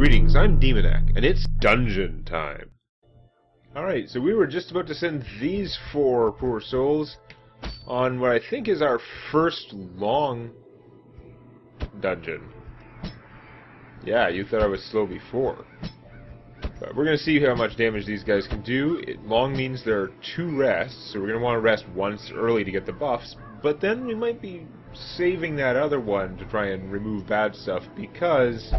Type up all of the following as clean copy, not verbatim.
Greetings, I'm Demonac, and it's dungeon time. Alright, so we were just about to send these four poor souls on what I think is our first long dungeon. Yeah, you thought I was slow before. But we're going to see how much damage these guys can do. Long means there are 2 rests, so we're going to want to rest once early to get the buffs, but then we might be saving that other one to try and remove bad stuff, because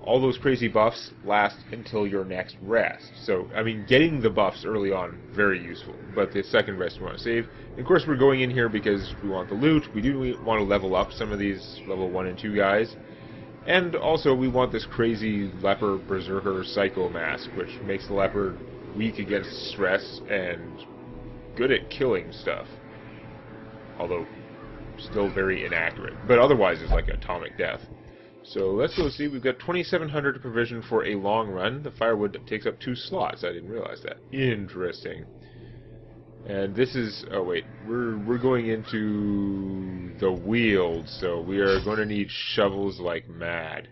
all those crazy buffs last until your next rest. So, I mean, getting the buffs early on, very useful, but the second rest we want to save. And of course, we're going in here because we want the loot. We do want to level up some of these level 1 and 2 guys. And also, we want this crazy leper berserker psycho mask, which makes the leper weak against stress and good at killing stuff. Although, still very inaccurate. But otherwise, it's like atomic death. So let's go see. We've got 2,700 provision for a long run. The firewood takes up 2 slots. I didn't realize that. Interesting. And this is... oh wait, we're going into the Weald, so we are going to need shovels like mad.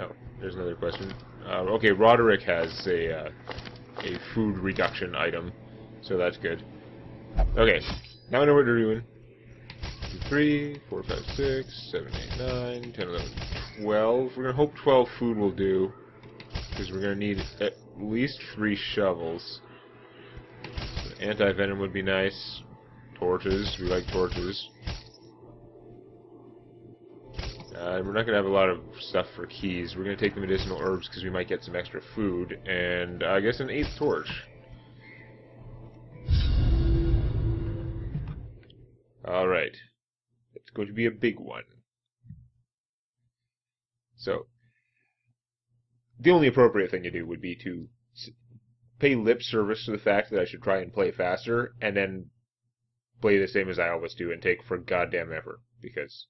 Oh, there's another question. Okay, Roderick has a food reduction item, so that's good. Okay, now I know what we're doing. 2, 3, 4, 5, 6, 7, 8, 9, 10, 11, 12. We're going to hope 12 food will do, because we're going to need at least 3 shovels. Anti-venom would be nice. Torches. We like torches. We're not going to have a lot of stuff for keys. We're going to take the medicinal herbs because we might get some extra food. And I guess an 8th torch. Alright. It's going to be a big one. So, the only appropriate thing to do would be to pay lip service to the fact that I should try and play faster, and then play the same as I always do and take for goddamn effort, because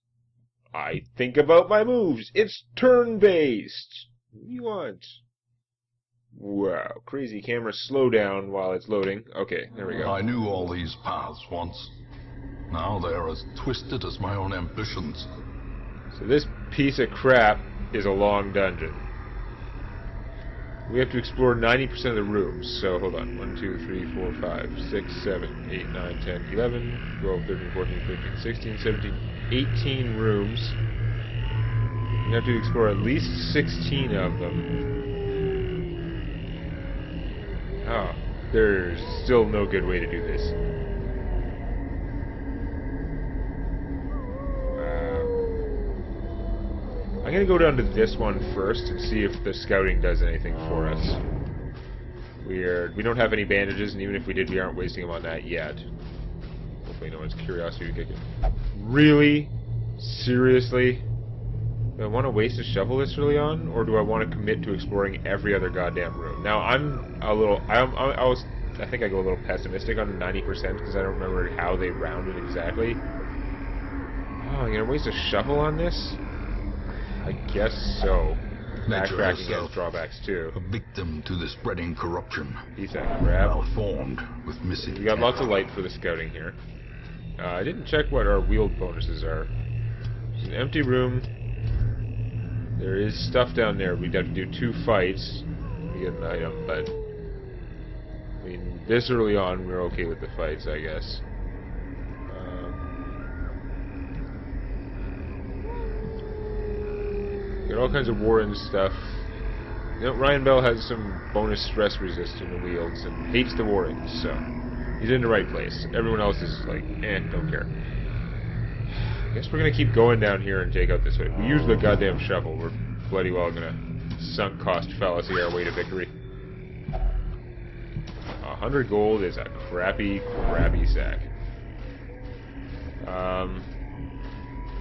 I think about my moves. It's turn-based. What do you want? Wow, crazy camera. Slow down while it's loading. Okay, there we go. I knew all these paths once. Now they are as twisted as my own ambitions. So this piece of crap is a long dungeon. We have to explore 90% of the rooms, so hold on. 1, 2, 3, 4, 5, 6, 7, 8, 9, 10, 11, 12, 13, 14, 15, 16, 17, 18 rooms. We have to explore at least 16 of them. Oh, there's still no good way to do this. I'm going to go down to this one first and see if the scouting does anything for us. We don't have any bandages, and even if we did, we aren't wasting them on that yet. Hopefully no one's curiosity to kick it. Really? Seriously? Do I want to waste a shovel this early on, or do I want to commit to exploring every other goddamn room? Now, I'm a little... I think I go a little pessimistic on 90% because I don't remember how they rounded exactly. Oh, I'm going to waste a shovel on this? I guess so. Backtracking has drawbacks too. A victim to the spreading corruption. Piece of crap. Malformed with missing. We got lots of light for the scouting here. I didn't check what our Weald bonuses are. It's an empty room. There is stuff down there. We'd have to do 2 fights to get an item, but I mean, this early on we're okay with the fights, I guess. Got all kinds of Warren stuff. You know, Ryan Bell has some bonus stress resist in the Wealds and hates the Warrens, so he's in the right place. Everyone else is like, don't care. I guess we're gonna keep going down here and take out this way. We use the goddamn shovel. We're bloody well gonna sunk cost fallacy our way to victory. 100 gold is a crappy sack.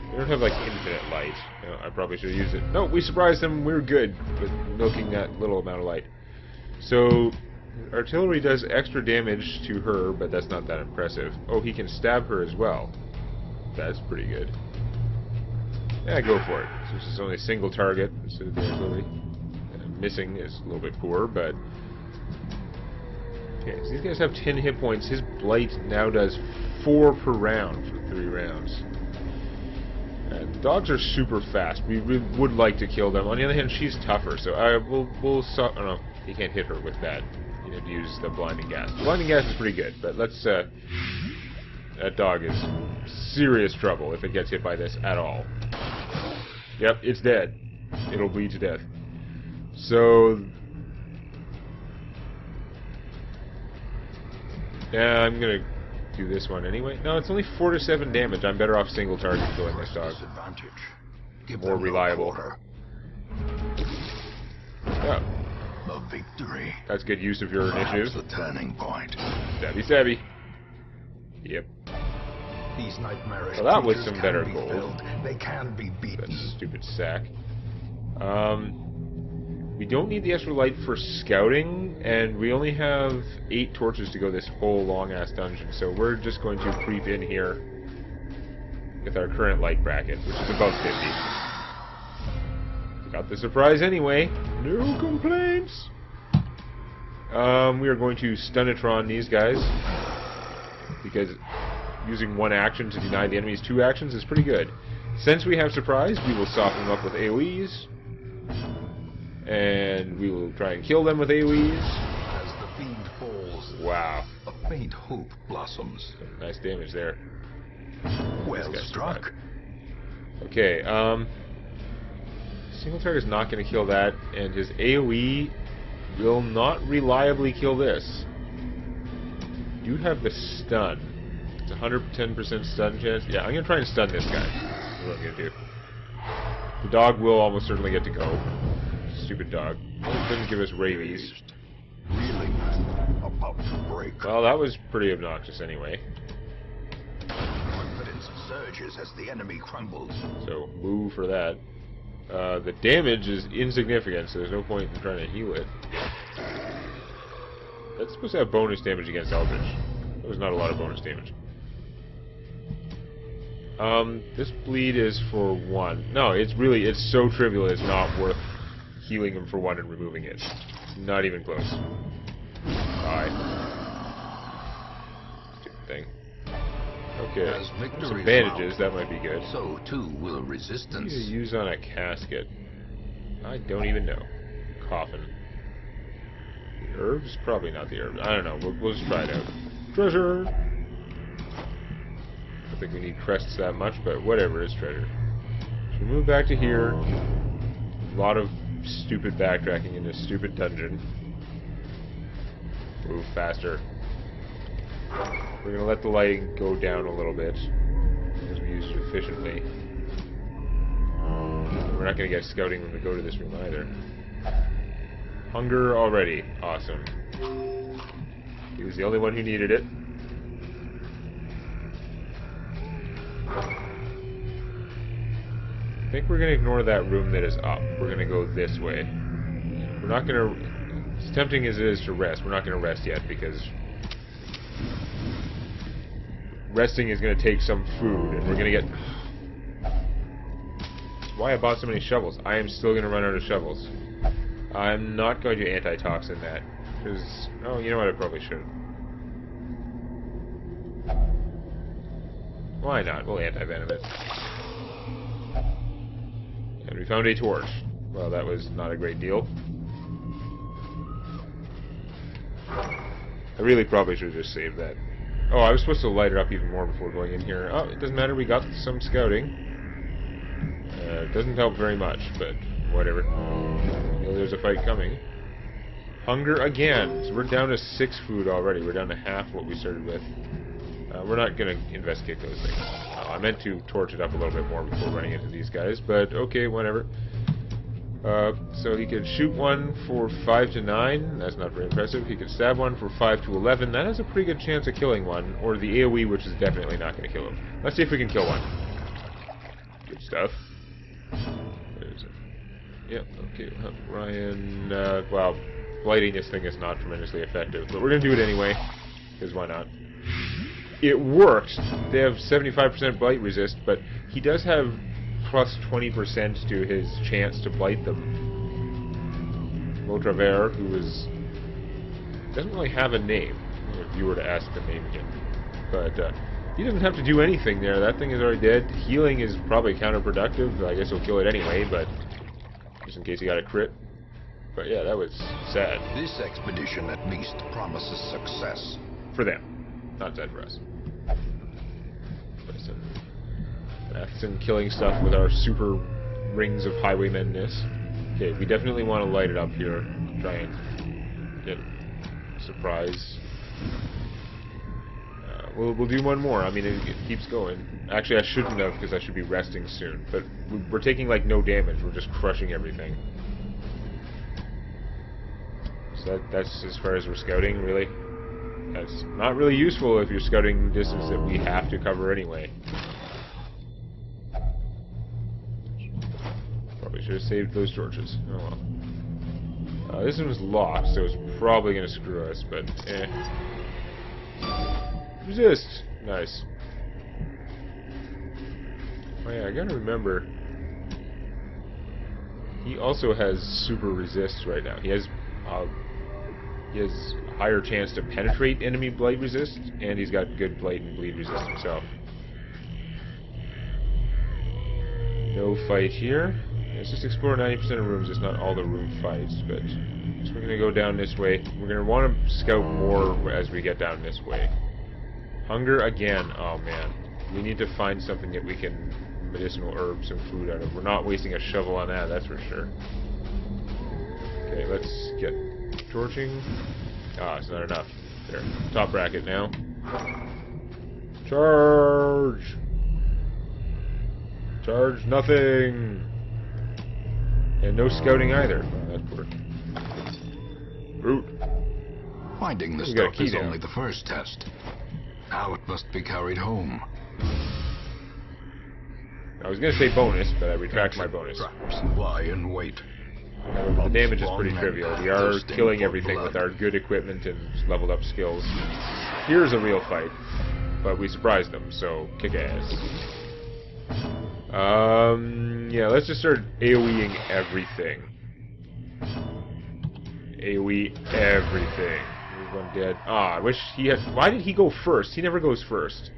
We don't have, like, infinite light. You know, I probably should have used it. No, we surprised them. We're good with milking that little amount of light. So, artillery does extra damage to her, but that's not that impressive. Oh, he can stab her as well. That's pretty good. Yeah, go for it. Since it's only a single target instead of the artillery. Missing is a little bit poor, but... okay, so these guys have 10 hit points. His blight now does 4 per round for 3 rounds. Dogs are super fast. We would like to kill them. On the other hand, she's tougher, so we'll oh no, you can't hit her with that. You have to use the blinding gas. Blinding gas is pretty good, but let's, that dog is serious trouble if it gets hit by this at all. Yep, it's dead. It'll bleed to death. So, yeah, I'm gonna do this one anyway. No, it's only 4 to 7 damage. I'm better off single target killing this dog. More reliable. Yeah. The victory. That's good use of your initiative. The turning point. Stabby, stabby. Yep. These nightmarish well, that was some better gold. Filled. They can be beaten. That stupid sack. We don't need the extra light for scouting, and we only have 8 torches to go this whole long-ass dungeon, so we're just going to creep in here with our current light bracket, which is about 50. Got the surprise anyway. No complaints! We are going to Stunatron these guys, because using one action to deny the enemy's 2 actions is pretty good. Since we have surprise, we will soften them up with AoEs. And we will try and kill them with AoEs. As the fiend falls, wow. A faint hope blossoms. Some nice damage there. Well struck. Okay, single target is not going to kill that, and his AoE will not reliably kill this. You have the stun. It's 110% stun chance. Yeah, I'm going to try and stun this guy. That's what I'm going to do. The dog will almost certainly get to go. Stupid dog. It didn't give us rabies. Reeling, about to break. Well, that was pretty obnoxious anyway. Confidence surges as the enemy crumbles. So, move for that. The damage is insignificant, so there's no point in trying to heal it. That's supposed to have bonus damage against Eldritch. That was not a lot of bonus damage. This bleed is for 1. No, it's so trivial it's not worth healing him for 1 and removing it. Not even close. Bye. Stupid thing. Okay. Some bandages, that might be good. So too will resistance. What do you use on a casket? I don't even know. Coffin. The herbs? Probably not the herbs. I don't know. We'll just try it out. Treasure! I don't think we need crests that much, but whatever is treasure. So we move back to here. A lot of stupid backtracking in this stupid dungeon. Move faster. We're going to let the lighting go down a little bit as we use it efficiently. We're not going to get scouting when we go to this room either. Hunger already. Awesome. He was the only one who needed it. I think we're going to ignore that room that is up. We're going to go this way. We're not going to... As tempting as it is to rest, we're not going to rest yet because... resting is going to take some food, and we're going to get... That's why I bought so many shovels. I am still going to run out of shovels. I'm not going to antitoxin that. Because... oh, you know what? I probably should. Why not? We'll anti-venom it. And we found a torch. Well, that was not a great deal. I really probably should have just saved that. Oh, I was supposed to light it up even more before going in here. Oh, it doesn't matter, we got some scouting. It doesn't help very much, but whatever. You know, there's a fight coming. Hunger again. So we're down to 6 food already. We're down to half what we started with. We're not going to investigate those things. I meant to torch it up a little bit more before running into these guys, but okay, whatever. So he could shoot one for 5 to 9. That's not very impressive. He could stab one for 5 to 11. That has a pretty good chance of killing one. Or the AoE, which is definitely not going to kill him. Let's see if we can kill one. Good stuff. Where is it? Yep, okay. Ryan, well, blighting this thing is not tremendously effective. But we're going to do it anyway. Because why not? It works. They have 75% blight resist, but he does have plus 20% to his chance to blight them. Motravert, who doesn't really have a name, if you were to ask the name again. But He doesn't have to do anything there. That thing is already dead. Healing is probably counterproductive. I guess he'll kill it anyway, but just in case he got a crit. But yeah, that was sad. This expedition at least promises success. For them. Not sad for us. That's some killing stuff with our super rings of highwaymenness. Okay, we definitely want to light it up here. Try and get surprise. We'll do one more. I mean, it keeps going. Actually, I shouldn't have, because I should be resting soon. But we're taking, like, no damage. We're just crushing everything. So that's as far as we're scouting, really. That's not really useful if you're scouting distance that we have to cover anyway. Probably should have saved those torches. Oh well. This one was locked, so it's probably going to screw us, but eh. Resist! Nice. Oh yeah, I gotta remember. He also has super resist right now. He has higher chance to penetrate enemy blight resist, and he's got good blight and bleed resist himself. No fight here. Let's just explore 90% of rooms. It's not all the room fights, but so we're gonna go down this way. We're gonna want to scout more as we get down this way. Hunger again. Oh man, we need to find something that we can medicinal herbs and food out of. We're not wasting a shovel on that. That's for sure. Okay, let's get torching. Ah, it's not enough. There, top bracket now. Charge! Charge nothing! And no scouting either. Oh, that's poor. Brute. Finding the stuff is only the first test. Now it must be carried home. I was going to say bonus, but I retract my bonus. Traps lie in wait. The damage is pretty trivial. We are killing everything with our good equipment and leveled up skills. Here's a real fight, but we surprised them, so kick ass. Yeah, let's just start AoEing everything. AoE everything. There's one dead. Ah, I wish he had... Why did he go first? He never goes first.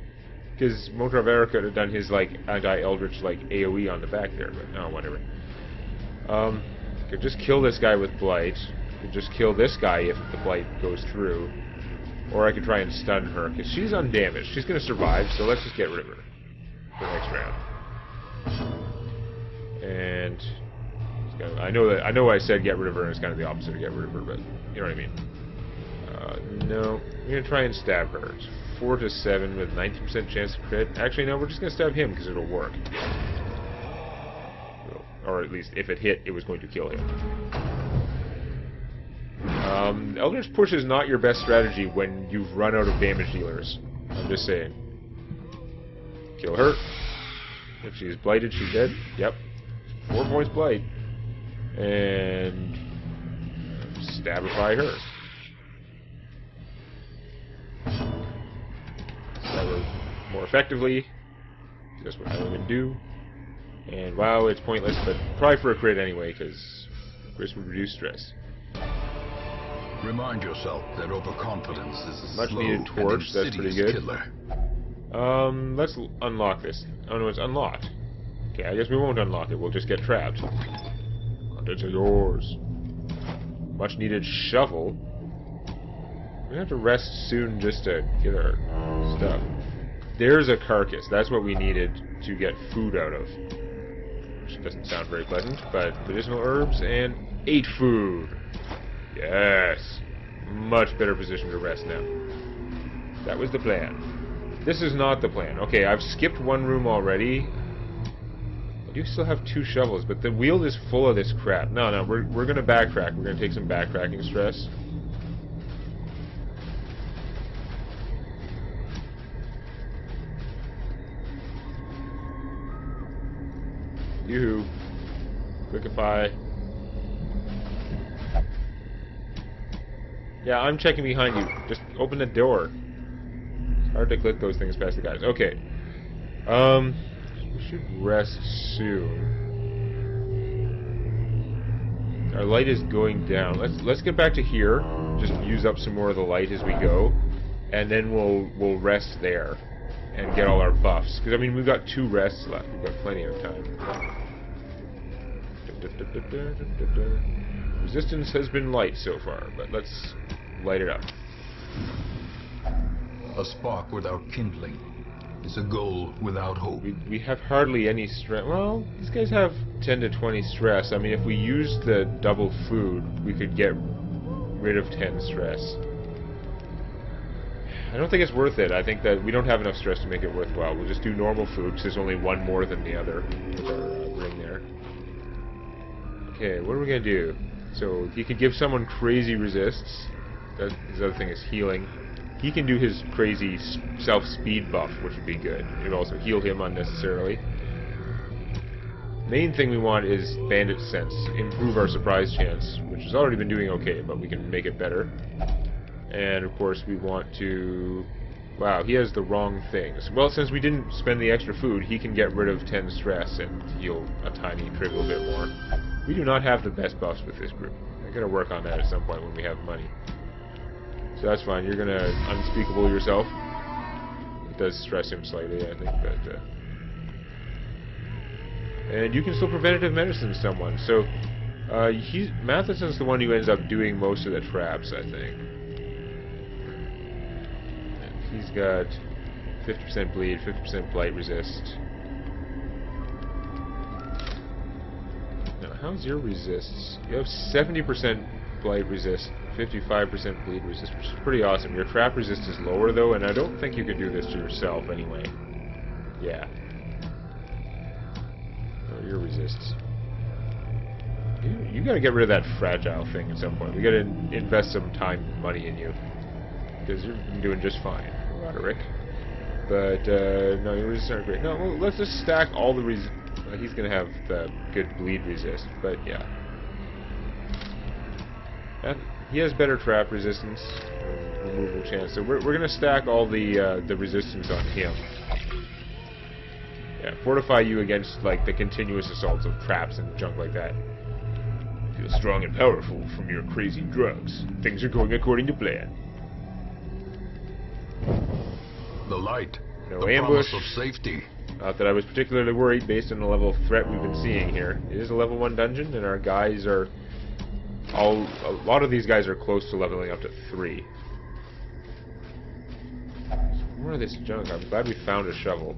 Because Monetization could have done his, like, anti-eldritch, like, AoE on the back there, but no, whatever. Could just kill this guy with Blight. Could just kill this guy if the Blight goes through. Or I could try and stun her, because she's undamaged. She's going to survive, so let's just get rid of her for the next round. And I know I said get rid of her, and it's kind of the opposite of get rid of her, but you know what I mean. No, I'm going to try and stab her. It's 4 to 7 with 90% chance to crit. Actually, no, we're just going to stab him, because it'll work. Or at least, if it hit, it was going to kill him. Eldritch Push is not your best strategy when you've run out of damage dealers. I'm just saying. Kill her. If she's blighted, she's dead. Yep. 4 points blight. And stabify her. Stab her more effectively. That's what I would do. And wow, it's pointless, but try for a crit anyway, because crit would reduce stress. Remind yourself that overconfidence is a much needed torch. That's pretty good. Killer. Let's unlock this. Oh no, it's unlocked. Okay, I guess we won't unlock it. We'll just get trapped. Contents are yours. Much needed shovel. We're gonna have to rest soon just to get our stuff. There's a carcass. That's what we needed to get food out of. Which doesn't sound very pleasant, but medicinal herbs and 8 food. Yes. Much better position to rest now. That was the plan. This is not the plan. Okay, I've skipped one room already. I do still have 2 shovels, but the wheel is full of this crap. No, we're going to backtrack. We're going to take some backtracking stress. Yoo-hoo. Quickify. Yeah, I'm checking behind you. Just open the door. It's hard to click those things past the guys. Okay. We should rest soon. Our light is going down. Let's get back to here. Just use up some more of the light as we go. And then we'll rest there. and get all our buffs. Because, I mean, we've got 2 rests left. We've got plenty of time. Resistance has been light so far, but let's light it up. A spark without kindling is a goal without hope. We have hardly any stress. Well, these guys have 10 to 20 stress. I mean, if we use the double food, we could get rid of 10 stress. I don't think it's worth it. I think that we don't have enough stress to make it worthwhile. We'll just do normal food, because there's only 1 more than the other with our ring there. Okay, what are we going to do? So, he could give someone crazy resists. His other thing is healing. He can do his crazy self-speed buff, which would be good. It would also heal him unnecessarily. Main thing we want is Bandit Sense. Improve our surprise chance, which has already been doing okay, but we can make it better. And, of course, we want to... Wow, he has the wrong things. Well, since we didn't spend the extra food, he can get rid of 10 stress and heal a tiny, trivial bit more. We do not have the best buffs with this group. I'm going to work on that at some point when we have money. So that's fine. You're going to unspeakable yourself. It does stress him slightly, I think, but... And you can still preventative medicine someone. So, Matheson's the one who ends up doing most of the traps, I think. He's got 50% bleed, 50% blight resist. Now, how's your resists? You have 70% blight resist, 55% bleed resist, which is pretty awesome. Your trap resist is lower, though, and I don't think you could do this to yourself anyway. Yeah. Oh, your resists. You gotta get rid of that fragile thing at some point. We gotta invest some time and money in you. Because you're doing just fine, Roderick. But, no, your resists aren't great. No, well, let's just stack all the he's gonna have the good bleed resist, but yeah. And he has better trap resistance, removal chance, so we're gonna stack all the resistance on him. Yeah, fortify you against, like, the continuous assaults of traps and junk like that. Feel strong and powerful from your crazy drugs. Things are going according to plan. The light. No the ambush. Promise of safety. Not that I was particularly worried based on the level of threat we've been seeing here. It is a level 1 dungeon, and our guys are... a lot of these guys are close to leveling up to 3. More of this junk. I'm glad we found a shovel.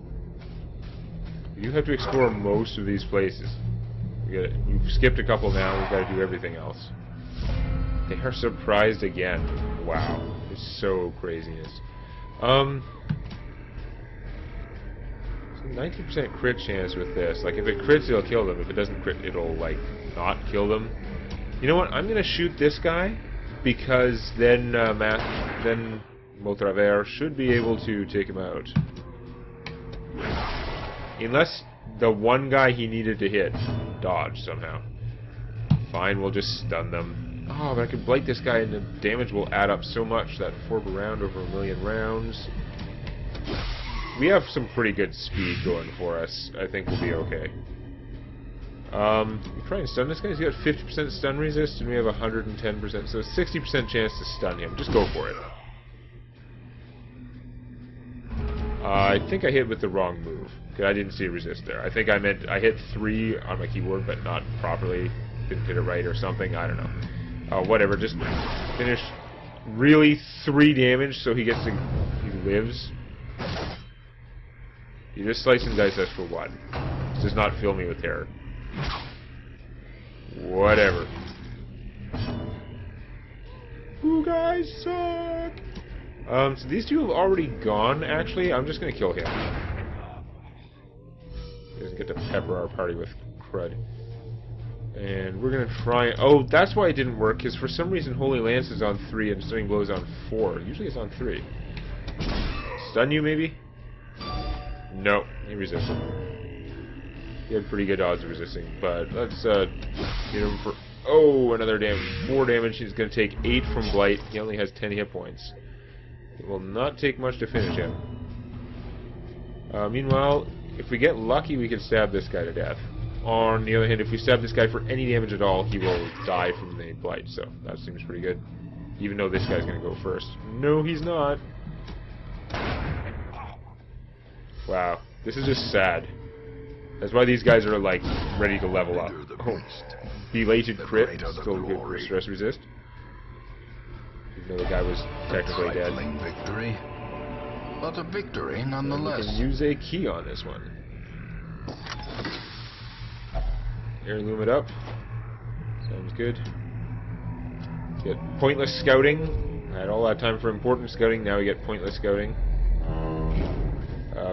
You have to explore most of these places. We've skipped a couple now, we've got to do everything else. They are surprised again. Wow. It's so craziness. 90% crit chance with this. Like, if it crits, it'll kill them. If it doesn't crit, it'll, like, not kill them. You know what? I'm gonna shoot this guy, because then, then Motraver should be able to take him out. Unless the one guy he needed to hit dodged somehow. Fine, we'll just stun them. Oh, but I can blight this guy and the damage will add up so much that 4 per round over 1,000,000 rounds. We have some pretty good speed going for us. I think we'll be okay. We try and stun this guy. He's got 50% stun resist and we have 110%, so 60% chance to stun him. Just go for it. I think I hit with the wrong move. I didn't see a resist there. I think I hit 3 on my keyboard, but not properly. Didn't hit it right or something. I don't know. Whatever. Just finish. Really, 3 damage, so he lives. You just slice and dice us for 1. This does not fill me with terror. Whatever. You guys suck. So these 2 have already gone. Actually, I'm just gonna kill him. He doesn't get to pepper our party with crud. And we're gonna try... Oh, that's why it didn't work, because for some reason Holy Lance is on 3 and Stunning Blow is on 4. Usually it's on 3. Stun you, maybe? No, he resisted. He had pretty good odds of resisting, but let's get him for... Oh, another damage. 4 damage. He's gonna take 8 from Blight. He only has 10 hit points. It will not take much to finish him. Meanwhile, if we get lucky, we can stab this guy to death. On the other hand, if we stab this guy for any damage at all, he will die from the blight, so that seems pretty good. Even though this guy's going to go first. No, he's not. Wow. This is just sad. That's why these guys are, like, ready to level up. Oh. Belated crit. Still good for stress resist. Even though the guy was technically dead. Victory, but a victory nonetheless. We can use a key on this one. Heirloom it up. Sounds good. Get pointless scouting. I had all that time for important scouting, now we get pointless scouting.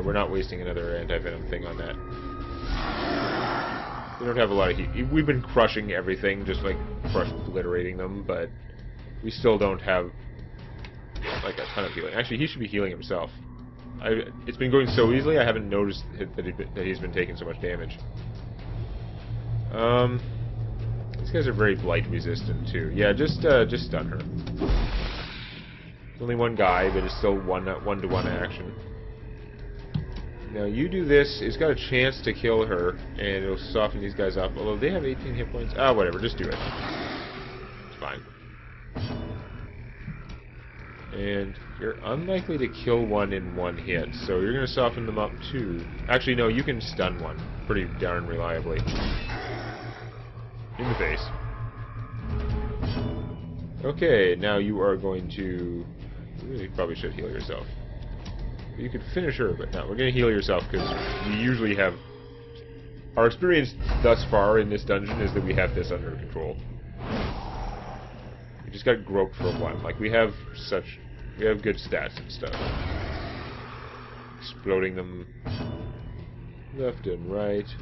We're not wasting another anti-venom thing on that. We don't have a lot of heat. We've been crushing everything, just like obliterating them, but we still don't have like a ton of healing. Actually, he should be healing himself. It's been going so easily, I haven't noticed that he's been taking so much damage. These guys are very blight resistant too. Yeah, just stun her. There's only one guy, but it's still one-to-one action. Now you do this, it's got a chance to kill her, and it'll soften these guys up. Although they have 18 hit points. Ah, whatever, just do it. It's fine. And you're unlikely to kill one in one hit, so you're going to soften them up too. Actually, no, you can stun one pretty darn reliably. In the face. Okay, now you are going to... You really probably should heal yourself. You could finish her, but no, we're going to heal yourself because we usually have... Our experience thus far in this dungeon is that we have this under control. We just got groped for one. Like, we have good stats and stuff. Exploding them left and right.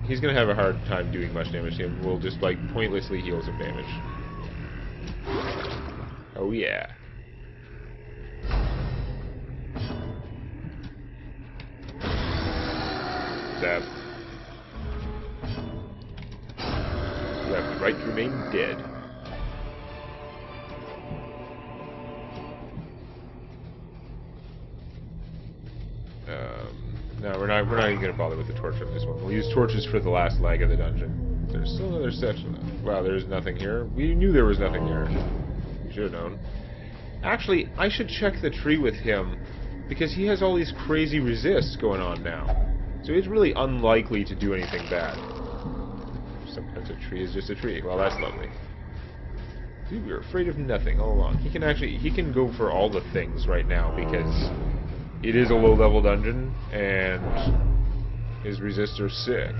He's going to have a hard time doing much damage to him. We'll just, like, pointlessly heal some damage. Oh, yeah. Zap. Left, right, remain dead. No, we're not even going to bother with the torch on this one. We'll use torches for the last leg of the dungeon. There's still another section. Wow, there's nothing here. We knew there was nothing here. We should have known. Actually, I should check the tree with him, because he has all these crazy resists going on now. So he's really unlikely to do anything bad. Sometimes a tree is just a tree. Well, that's lovely. Dude, we were afraid of nothing all along. He can go for all the things right now, because it is a low-level dungeon, and his resists are sick.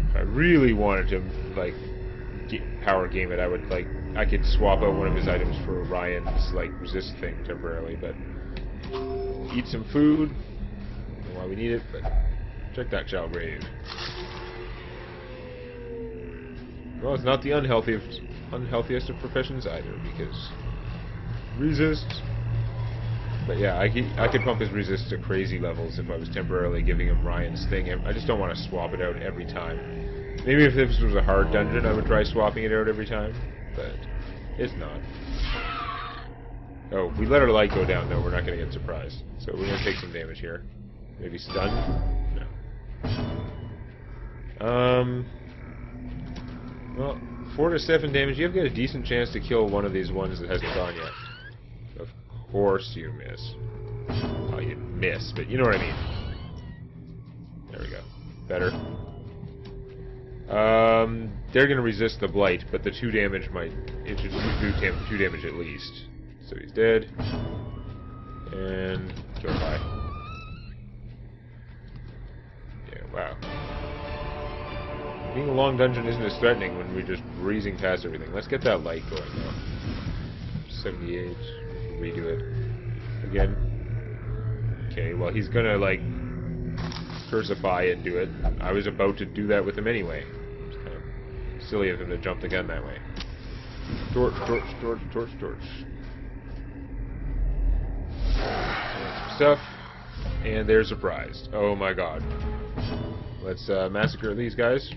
If I really wanted to, like, power game it, I could swap out one of his items for Ryan's, like, resist thing temporarily, but eat some food. I don't know why we need it, but check that child grave. Well, it's not the unhealthiest of professions either, because resist. But yeah, I could pump his resist to crazy levels if I was temporarily giving him Ryan's thing. I just don't want to swap it out every time. Maybe if this was a hard dungeon, I would try swapping it out every time, but it's not. Oh, we let our light go down, though. We're not going to get surprised. So we're going to take some damage here. Maybe stun? No. Well, 4 to 7 damage. You've got a decent chance to kill one of these ones that hasn't gone yet. Of course you miss. Oh, you miss, but you know what I mean. There we go. Better. They're going to resist the blight, but the 2 damage it should do 2 damage at least. So he's dead. And go by. Yeah, wow. Being a long dungeon isn't as threatening when we're just breezing past everything. Let's get that light going now. 78. Redo it. Again. Okay, well he's gonna, like, cursify and do it. I was about to do that with him anyway. It's kind of silly of him to jump the gun that way. Torch, torch, torch, torch, torch. Some stuff. And they're surprised. Oh my god. Let's massacre these guys.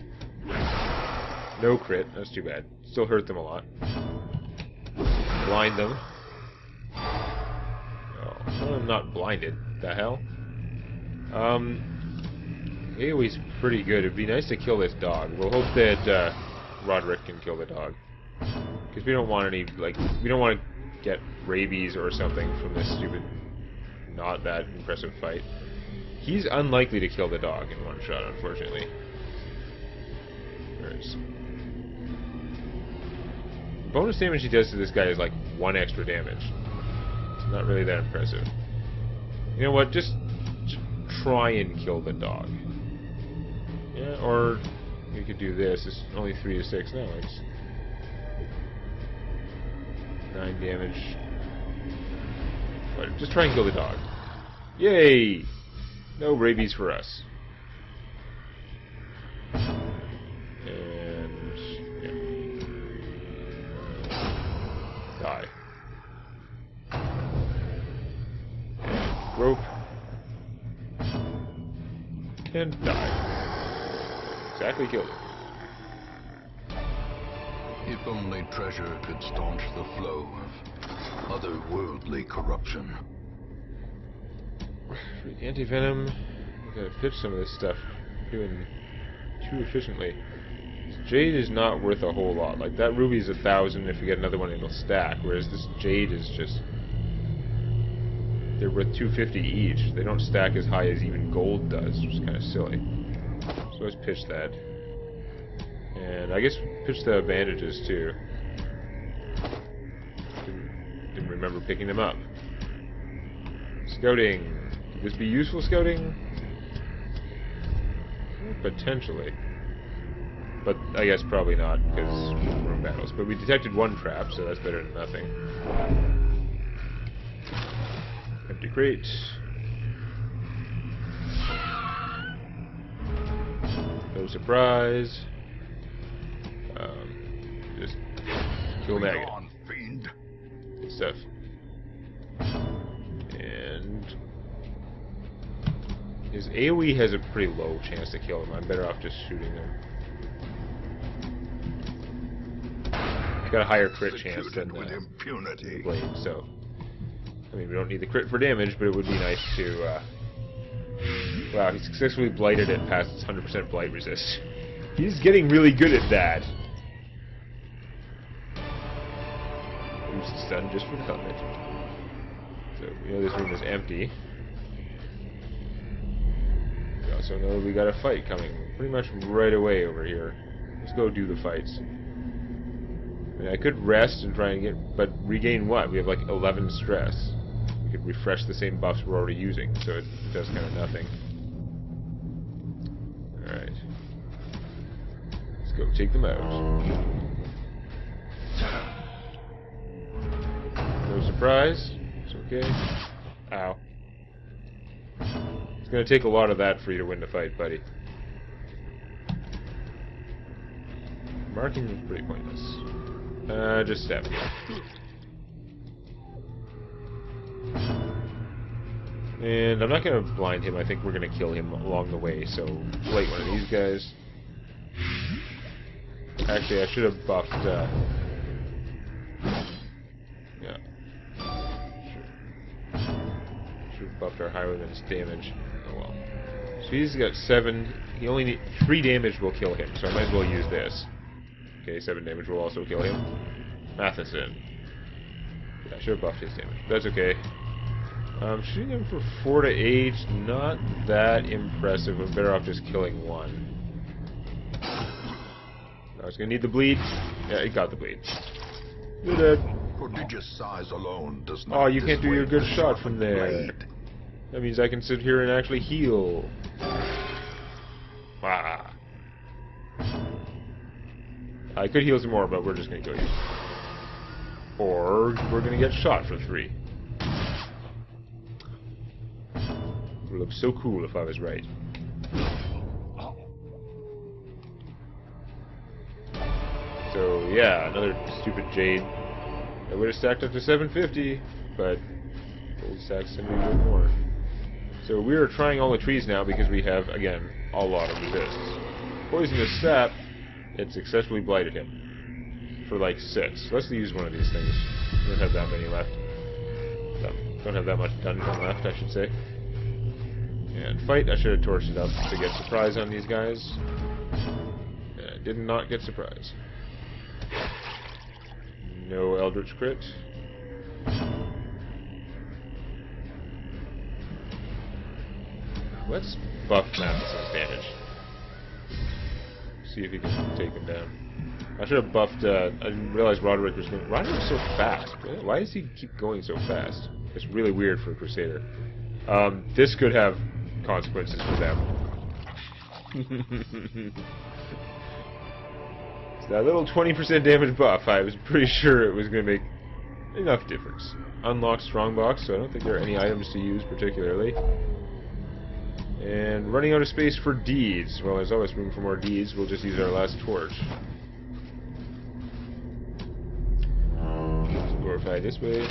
No crit. That's too bad. Still hurt them a lot. Blind them. Oh, I'm not blinded. The hell? AoE's pretty good. It'd be nice to kill this dog. We'll hope that Roderick can kill the dog. Because we don't want any, like, we don't want to get rabies or something from this stupid, not that impressive fight. He's unlikely to kill the dog in one shot, unfortunately. There's bonus damage he does to this guy is like 1 extra damage. It's not really that impressive. You know what? Just try and kill the dog. Yeah, or you could do this. It's only 3 to 6. No, it's 9 damage. But just try and kill the dog. Yay! No rabies for us. And yeah. Die. And rope. And die. Exactly killed it. If only treasure could staunch the flow of otherworldly corruption. Anti-venom. We gotta pitch some of this stuff. Doing too efficiently. Jade is not worth a whole lot. Like, that ruby's 1,000. If you get another one, it'll stack. Whereas this jade is just... they're worth 250 each. They don't stack as high as even gold does, which is kind of silly. So let's pitch that. And I guess pitch the bandages too. Didn't remember picking them up. Scouting. Could this be useful scouting? Potentially. But I guess probably not, because we're in battles. But we detected 1 trap, so that's better than nothing. Empty crate. No surprise. Just kill maggot. Good stuff. And his AoE has a pretty low chance to kill him. I'm better off just shooting him. He's got a higher crit chance than the blade, so I mean, we don't need the crit for damage, but it would be nice to... wow, he successfully blighted it past its 100% blight resist. He's getting really good at that. Use the stun just for the hell of it. So, we know this room is empty. We also know we got a fight coming pretty much right away over here. Let's go do the fights. I mean, I could rest and try and get... but regain what? We have like 11 stress. We could refresh the same buffs we're already using, so it does kind of nothing. Alright. Let's go take them out. No surprise. It's okay. Ow. It's gonna take a lot of that for you to win the fight, buddy. Marking is pretty pointless. Just stab me. And I'm not gonna blind him. I think we're gonna kill him along the way, so light one of these guys. Actually, I should have buffed, yeah. Should have buffed our highwayman's damage. Oh well. So he's got 7. He only needs 3 damage will kill him, so I might as well use this. Okay, 7 damage will also kill him. Matheson. Yeah, I should have buffed his damage. That's okay. Shooting him for 4 to 8, not that impressive. I'm better off just killing 1. I was gonna need the bleed. Yeah, he got the bleed. You're dead. Prodigious size alone does not. Oh, you can't do your good shot from there. That means I can sit here and actually heal. Ah. I could heal some more, but we're just gonna go use it. Or we're gonna get shot for 3. It would look so cool if I was right. So yeah, another stupid jade. I would have stacked up to 750, but gold stacks simply worth more. So we are trying all the trees now because we have, again, a lot of resists. Poisonous sap, it successfully blighted him for like 6. Let's use one of these things. We don't have that many left. Don't have that much dungeon left, I should say. And fight, I should have torched it up to get surprise on these guys. And I did not get surprise. No Eldritch crit. Let's buff Mathison's damage. See if he can take him down. I should have buffed, I didn't realize Roderick was going. Roderick's so fast. Why does he keep going so fast? It's really weird for a Crusader. This could have consequences for them. So that little 20% damage buff, I was pretty sure it was going to make enough difference. Unlock Strongbox, so I don't think there are any items to use particularly. And running out of space for deeds. Well, there's always room for more deeds. We'll just use our last torch. Glorify this way.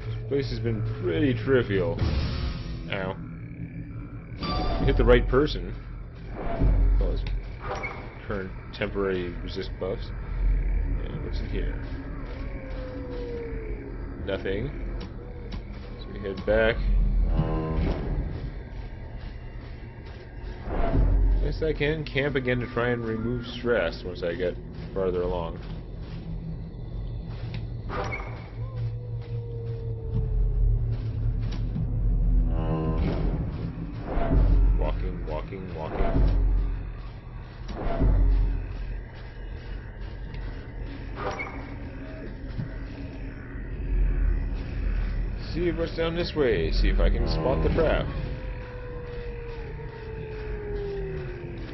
This place has been pretty trivial. Ow. Hit the right person. Well, his current temporary resist buffs. And what's in here? Nothing. So we head back. Yes, I can camp again to try and remove stress once I get farther along. Walking, walking, walking. See what's down this way. See if I can spot the trap.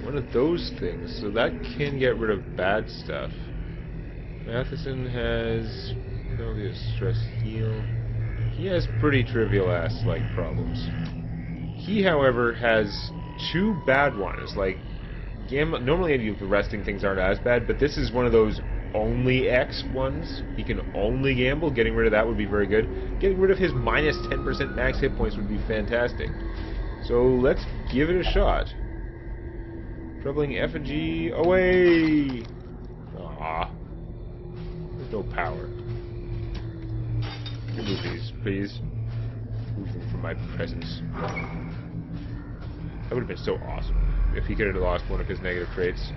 One of those things, so that can get rid of bad stuff. Matheson has penalty of stress heal. He has pretty trivial ass like problems. He, however, has two bad ones. Like normally the resting things aren't as bad, but this is one of those only X ones. He can only gamble. Getting rid of that would be very good. Getting rid of his minus 10% max hit points would be fantastic. So let's give it a shot. Troubling effigy away! Ah, there's no power. Remove these, please. Move them from my presence. That would have been so awesome if he could have lost one of his negative traits.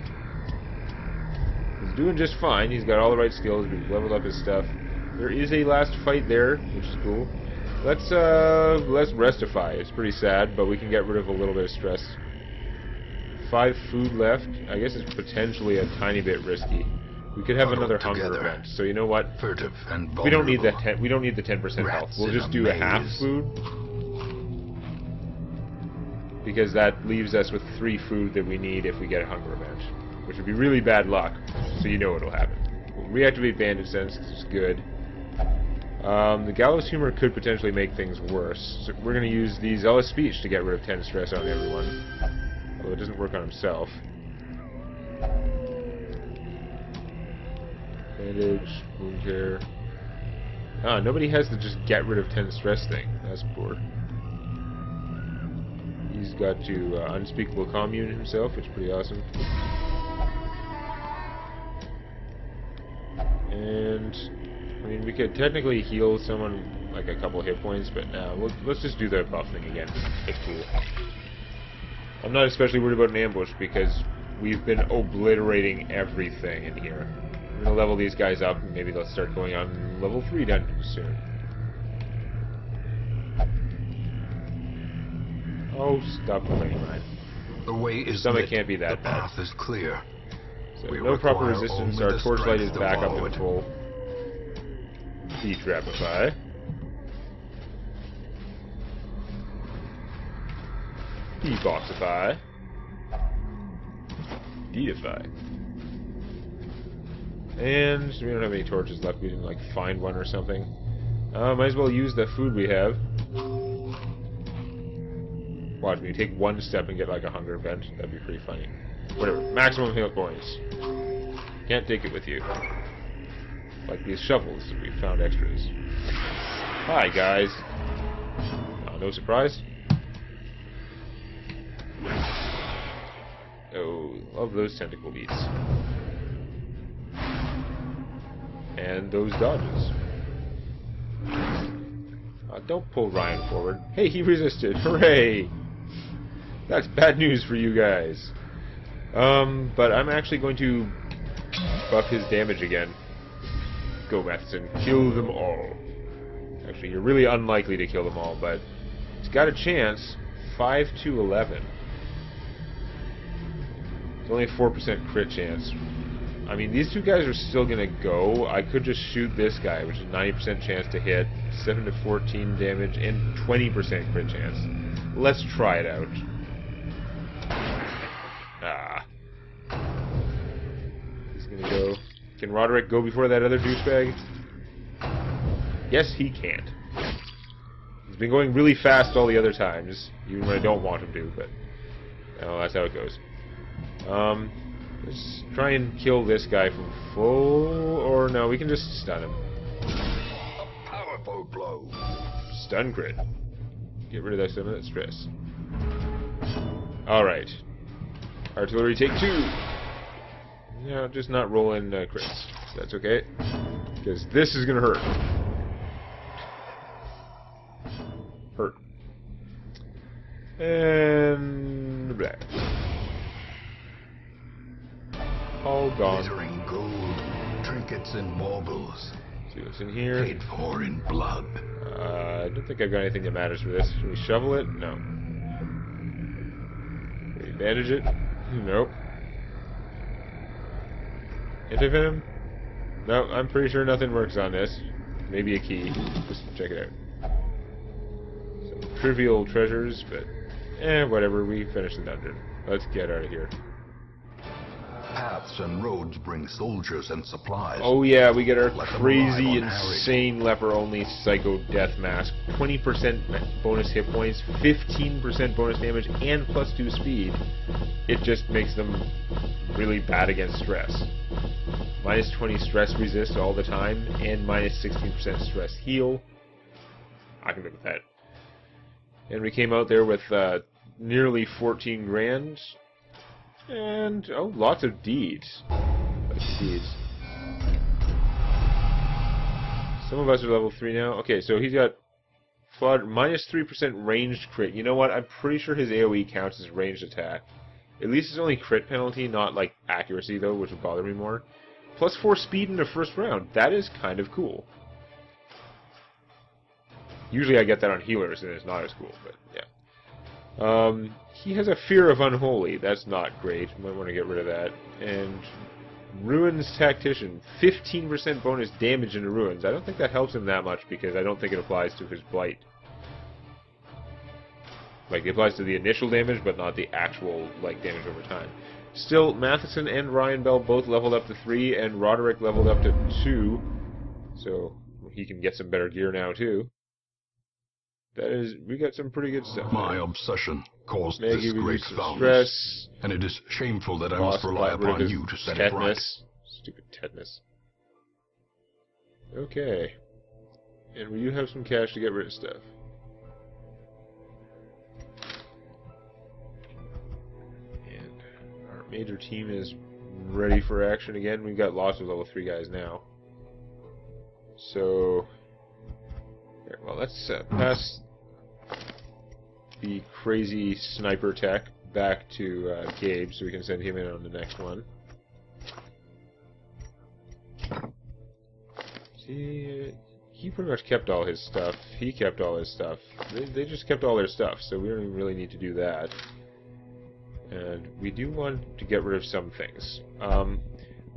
He's doing just fine. He's got all the right skills. We've leveled up his stuff. There is a last fight there, which is cool. Let's restify. It's pretty sad, but we can get rid of a little bit of stress. 5 food left. I guess it's potentially a tiny bit risky. We could have another hunger event. So you know what? Furtive and we don't need that. We don't need the 10% health. We'll just do a half food, because that leaves us with 3 food that we need if we get a hunger event, which would be really bad luck. So you know what'll happen. We'll reactivate Bandage Sense, which is good. The Gallows Humor could potentially make things worse. So we're going to use the Zealous Speech to get rid of 10 stress on everyone. Although it doesn't work on himself. Bandage, wound care. Ah, nobody has to just get rid of 10 stress thing. That's poor. He's got to Unspeakable Commune himself, which is pretty awesome. And I mean, we could technically heal someone like a couple hit points, but no, let's just do the buff thing again. It's cool. I'm not especially worried about an ambush because we've been obliterating everything in here. We're gonna level these guys up, and maybe they'll start going on level 3 dungeons soon. Oh, stop playing mine. The way is stomach can't be that the path is clear. So no proper resistance. Our torchlight is back up in full. Detrapify. Deboxify. Deedify. And we don't have any torches left. We can like find one or something. Might as well use the food we have. Watch me take one step and get like a hunger event. That'd be pretty funny. Whatever. Maximum hit points. Can't take it with you. Like these shovels that we found extras. Hi guys. Oh, no surprise. Oh, love those tentacle beats. And those dodges. Don't pull Ryan forward. Hey, he resisted. Hooray! That's bad news for you guys. But I'm actually going to buff his damage again. Go, Matheson. Kill them all. Actually, you're really unlikely to kill them all, but he's got a chance. 5 to 11. It's only a 4% crit chance. I mean, these two guys are still going to go. I could just shoot this guy, which is 90% chance to hit, 7 to 14 damage, and 20% crit chance. Let's try it out. Ah. He's going to go. Can Roderick go before that other douchebag? Yes, he can't. He's been going really fast all the other times, even when I don't want him to, but well, that's how it goes. Let's try and kill this guy from full, or no, we can just stun him. A powerful blow. Stun crit. Get rid of some of that stress. Alright. Artillery take 2. No, just not rolling crits. That's okay. Because this is going to hurt. Hurt. And black. All gone. Glittering gold, trinkets and baubles. See what's in here. Paid for in blood. I don't think I've got anything that matters for this. Can we shovel it? No. Can we bandage it? Nope. Anti-venom? No, I'm pretty sure nothing works on this. Maybe a key. Just check it out. Some trivial treasures, but whatever. We finished the dungeon. Let's get out of here. Paths and roads bring soldiers and supplies. Oh yeah, we get our Let them crazy, arrive on insane leper-only psycho death mask. 20% bonus hit points, 15% bonus damage, and +2 speed. It just makes them really bad against stress. -20 stress resist all the time, and -16% stress heal. I can live with that. And we came out there with nearly 14 grand. And, oh, lots of deeds. Lots of deeds. Some of us are level 3 now. Okay, so he's got flawed -3% ranged crit. You know what? I'm pretty sure his AoE counts as ranged attack. At least it's only crit penalty, not like accuracy though, which would bother me more. +4 speed in the first round. That is kind of cool. Usually I get that on healers and it's not as cool, but yeah. He has a fear of unholy. That's not great. Might want to get rid of that. And Ruins Tactician. 15% bonus damage into Ruins. I don't think that helps him that much because I don't think it applies to his Blight. Like, it applies to the initial damage, but not the actual, like, damage over time. Still, Matheson and Ryan Bell both leveled up to 3, and Roderick leveled up to 2. So, he can get some better gear now, too. That is, we got some pretty good stuff. My obsession caused this great foulness, stress, and it is shameful that I must rely upon you to set it right. Stupid tetanus. Okay. And we do have some cash to get rid of stuff. And our major team is ready for action again. We've got lots of level 3 guys now. So... well, let's pass the crazy sniper tech back to Gabe so we can send him in on the next one. See, he pretty much kept all his stuff. He kept all his stuff. They just kept all their stuff, so we don't even really need to do that. And we do want to get rid of some things.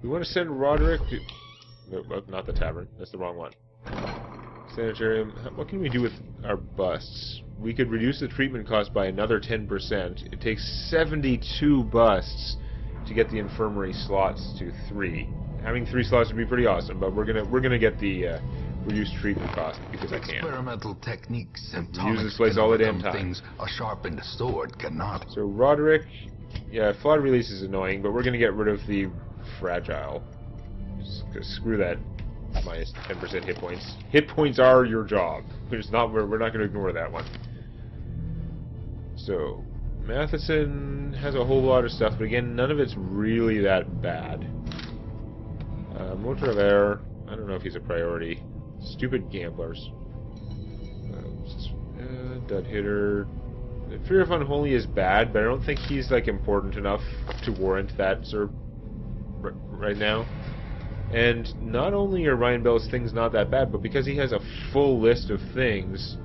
We want to send Roderick to... no, not the tavern. That's the wrong one. Sanitarium. What can we do with our busts? We could reduce the treatment cost by another 10%. It takes 72 busts to get the infirmary slots to 3. Having 3 slots would be pretty awesome, but we're gonna get the reduced treatment cost because I can. Experimental techniques and use this place all the damn time. Things a sharpened sword cannot. So Roderick, yeah, flawed release is annoying, but we're gonna get rid of the fragile. Screw that. -10% hit points. Hit points are your job. We're not going to ignore that one. So, Matheson has a whole lot of stuff, but again, none of it's really that bad. Motor of Air, I don't know if he's a priority. Stupid gamblers. Dud Hitter. The Fear of Unholy is bad, but I don't think he's like important enough to warrant that sort of right now. And not only are Ryan Bell's things not that bad, but because he has a full list of things,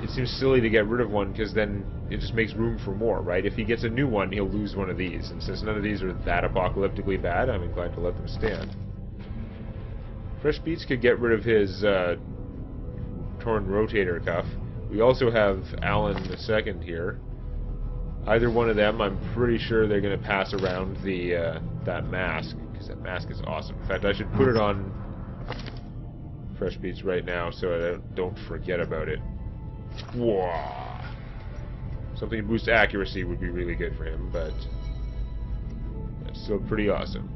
it seems silly to get rid of one, because then it just makes room for more, right? If he gets a new one, he'll lose one of these. And since none of these are that apocalyptically bad, I'm inclined to let them stand. Fresh Beats could get rid of his torn rotator cuff. We also have Alan II here. Either one of them, I'm pretty sure they're going to pass around the that mask, because that mask is awesome. In fact, I should put it on Fresh Beats right now so I don't forget about it. Whoa. Something to boost accuracy would be really good for him, but that's still pretty awesome.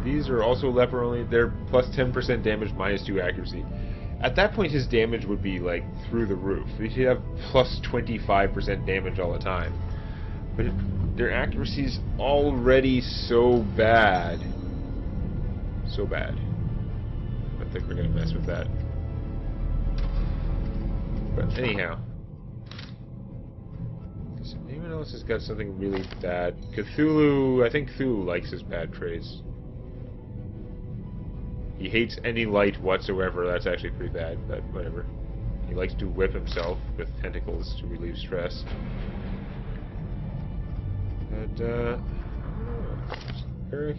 These are also leper only. They're plus 10% damage, minus 2 accuracy. At that point, his damage would be like through the roof. He should have plus 25% damage all the time. But their accuracy's already so bad. So bad. I think we're gonna mess with that. But anyhow. Anyone else has got something really bad? Cthulhu, I think Cthulhu likes his bad traits. He hates any light whatsoever. That's actually pretty bad, but whatever. He likes to whip himself with tentacles to relieve stress. And, Eric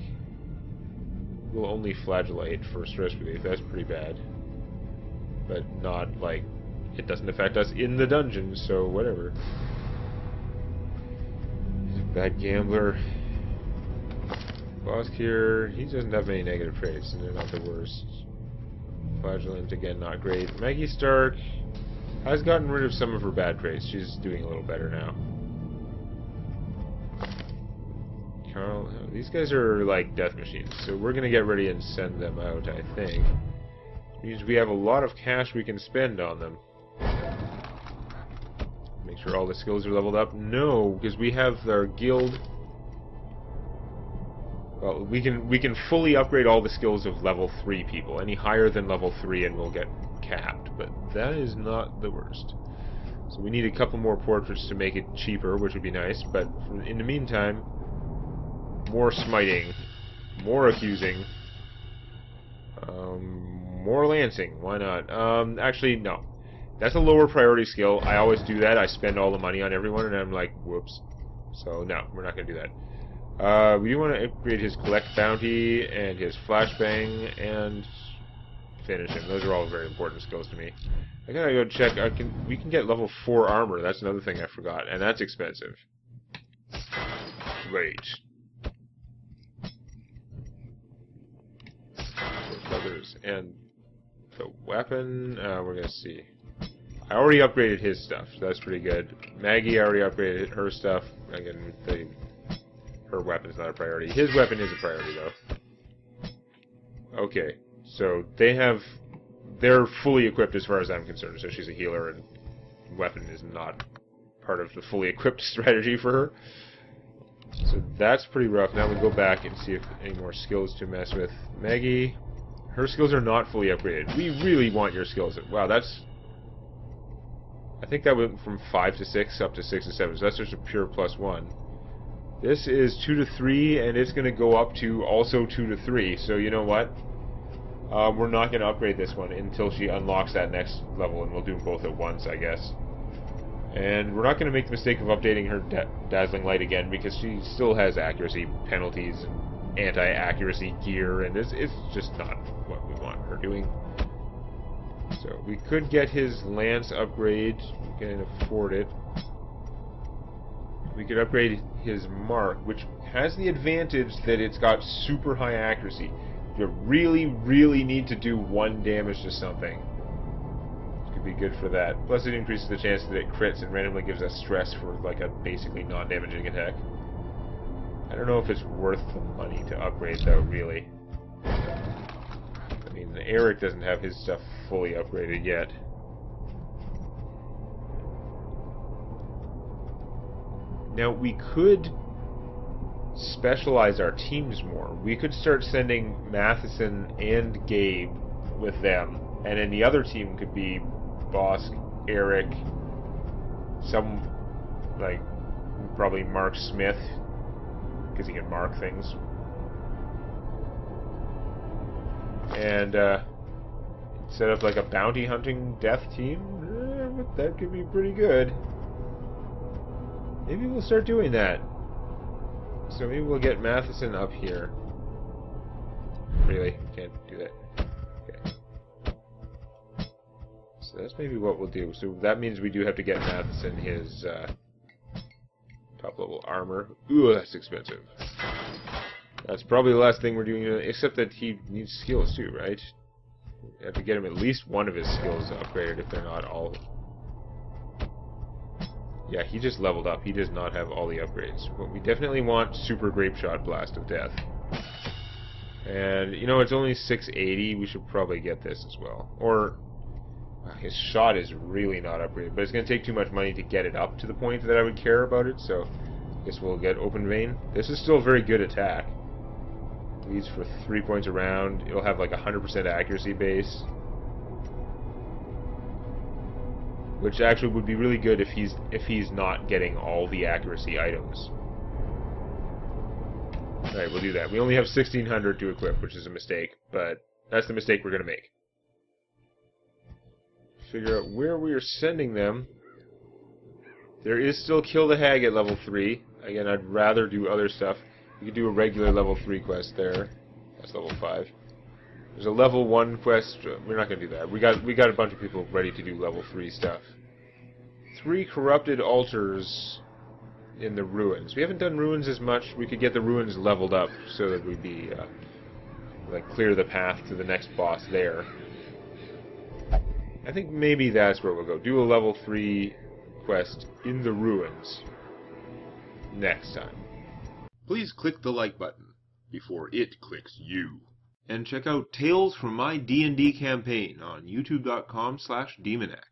will only flagellate for stress relief. That's pretty bad. But not, like, it doesn't affect us in the dungeon, so whatever. He's a bad gambler. Bosk here, he doesn't have any negative traits, and they're not the worst. Flagellant, again, not great. Maggie Stark has gotten rid of some of her bad traits. She's doing a little better now. Carl, these guys are like death machines, so we're going to get ready and send them out, I think. It means we have a lot of cash we can spend on them. Make sure all the skills are leveled up. No, because we have our guild. Well, we can fully upgrade all the skills of level 3 people. Any higher than level 3 and we'll get capped, but that is not the worst. So we need a couple more portraits to make it cheaper, which would be nice, but in the meantime, more smiting, more accusing, more lancing, why not? Actually, no. That's a lower priority skill. I always do that. I spend all the money on everyone, and I'm like, whoops. So, no, we're not going to do that. We do want to upgrade his Collect Bounty and his Flashbang and finish him. Those are all very important skills to me. I gotta go check. We can get level 4 armor. That's another thing I forgot, and that's expensive. Great. Feathers and the weapon. We're gonna see. I already upgraded his stuff, so that's pretty good. Maggie already upgraded her stuff. Again, her weapon's not a priority. His weapon is a priority, though. Okay, so they're fully equipped as far as I'm concerned. So she's a healer, and weapon is not part of the fully equipped strategy for her. So that's pretty rough. Now we go back and see if any more skills to mess with. Maggie, her skills are not fully upgraded. We really want your skills. Wow, that's... I think that went from 5 to 6 up to 6 to 7. So that's just a pure +1. This is 2 to 3, and it's going to go up to also 2 to 3. So you know what? We're not going to upgrade this one until she unlocks that next level, and we'll do them both at once, I guess. And we're not going to make the mistake of updating her Dazzling Light again, because she still has accuracy penalties and anti-accuracy gear, and it's just not what we want her doing. So we could get his Lance upgrade. We can afford it. We could upgrade his Mark, which has the advantage that it's got super high accuracy. You really, really need to do 1 damage to something. It could be good for that. Plus it increases the chance that it crits and randomly gives us stress for like a basically non-damaging attack. I don't know if it's worth the money to upgrade though, really. I mean, Eric doesn't have his stuff fully upgraded yet. Now, we could specialize our teams more. We could start sending Matheson and Gabe with them, and then the other team could be Bosk, Eric, some, like, probably Mark Smith, because he can mark things. And set up like a bounty hunting death team. But that could be pretty good. Maybe we'll start doing that. So maybe we'll get Matheson up here. Really? Can't do that. Okay. So that's maybe what we'll do. So that means we do have to get Matheson his top level armor. Ooh, that's expensive. That's probably the last thing we're doing, except that he needs skills too, right? We have to get him at least one of his skills upgraded if they're not all. Yeah, he just leveled up. He does not have all the upgrades. But we definitely want Super Grape Shot Blast of Death. And, you know, it's only 680. We should probably get this as well. Or, his shot is really not upgraded. But it's going to take too much money to get it up to the point that I would care about it. So, I guess we'll get Open Vein. This is still a very good attack. Leads for 3 points around. It'll have like 100% accuracy base. Which actually would be really good if he's not getting all the accuracy items. Alright, we'll do that. We only have 1600 to equip, which is a mistake, but that's the mistake we're going to make. Figure out where we are sending them. There is still Kill the Hag at level 3. Again, I'd rather do other stuff. You could do a regular level 3 quest there. That's level 5. There's a level 1 quest. We're not going to do that. We got a bunch of people ready to do level 3 stuff. 3 corrupted altars in the ruins. We haven't done ruins as much. We could get the ruins leveled up so that we'd be like clear the path to the next boss there. I think maybe that's where we'll go. Do a level 3 quest in the ruins next time. Please click the like button before it clicks you. And check out Tales from My D&D Campaign on youtube.com/Demonac.